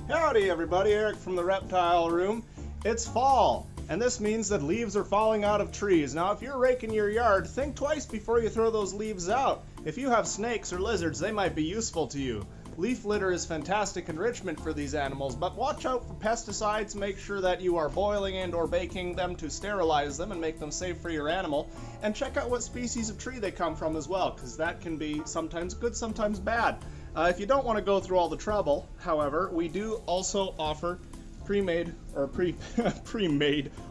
Howdy everybody, Eric from the Reptile Room. It's fall, and this means that leaves are falling out of trees. Now if you're raking your yard, think twice before you throw those leaves out. If you have snakes or lizards, they might be useful to you. Leaf litter is fantastic enrichment for these animals, but watch out for pesticides. Make sure that you are boiling and or baking them to sterilize them and make them safe for your animal. And check out what species of tree they come from as well, because that can be sometimes good, sometimes bad. If you don't want to go through all the trouble, however, we do also offer pre-made,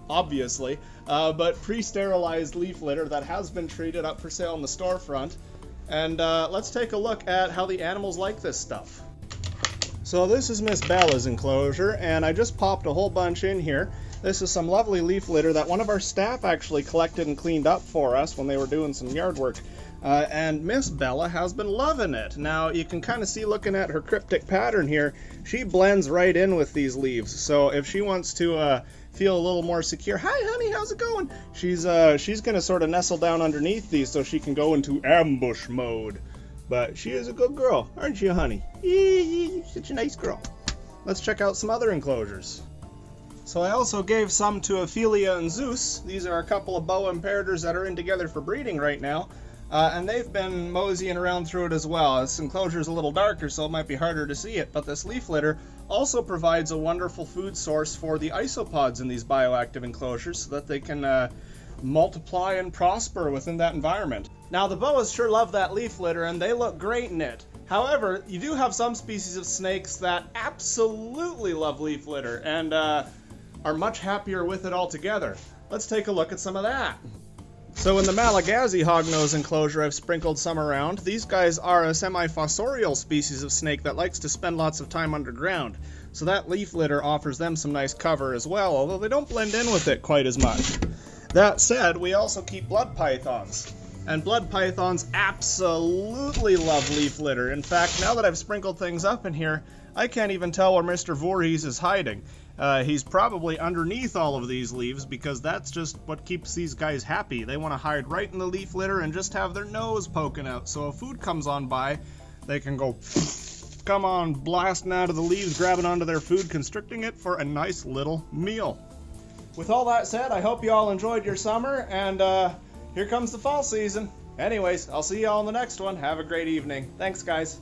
obviously, but pre-sterilized leaf litter that has been treated up for sale in the storefront. And let's take a look at how the animals like this stuff. So this is Miss Bella's enclosure, and I just popped a whole bunch in here. This is some lovely leaf litter that one of our staff actually collected and cleaned up for us when they were doing some yard work. And Miss Bella has been loving it. Now you can kind of see, looking at her cryptic pattern here, she blends right in with these leaves. So if she wants to feel a little more secure, hi honey, how's it going? She's gonna sort of nestle down underneath these so she can go into ambush mode. But she is a good girl, aren't you, honey? You're such a nice girl. Let's check out some other enclosures. So I also gave some to Ophelia and Zeus. These are a couple of boa imperators that are in together for breeding right now. And they've been moseying around through it as well. This enclosure is a little darker, so it might be harder to see it, but this leaf litter also provides a wonderful food source for the isopods in these bioactive enclosures so that they can multiply and prosper within that environment. Now the boas sure love that leaf litter and they look great in it. However, you do have some species of snakes that absolutely love leaf litter and are much happier with it altogether. Let's take a look at some of that. So in the Malagasy hognose enclosure, I've sprinkled some around. These guys are a semi-fossorial species of snake that likes to spend lots of time underground. So that leaf litter offers them some nice cover as well, although they don't blend in with it quite as much. That said, we also keep blood pythons. And blood pythons absolutely love leaf litter. In fact, now that I've sprinkled things up in here, I can't even tell where Mr. Voorhees is hiding. He's probably underneath all of these leaves because that's just what keeps these guys happy. They want to hide right in the leaf litter and just have their nose poking out. So if food comes on by, they can go come on blasting out of the leaves, grabbing onto their food, constricting it for a nice little meal. With all that said, I hope you all enjoyed your summer, and here comes the fall season. Anyways, I'll see you all in the next one. Have a great evening. Thanks, guys.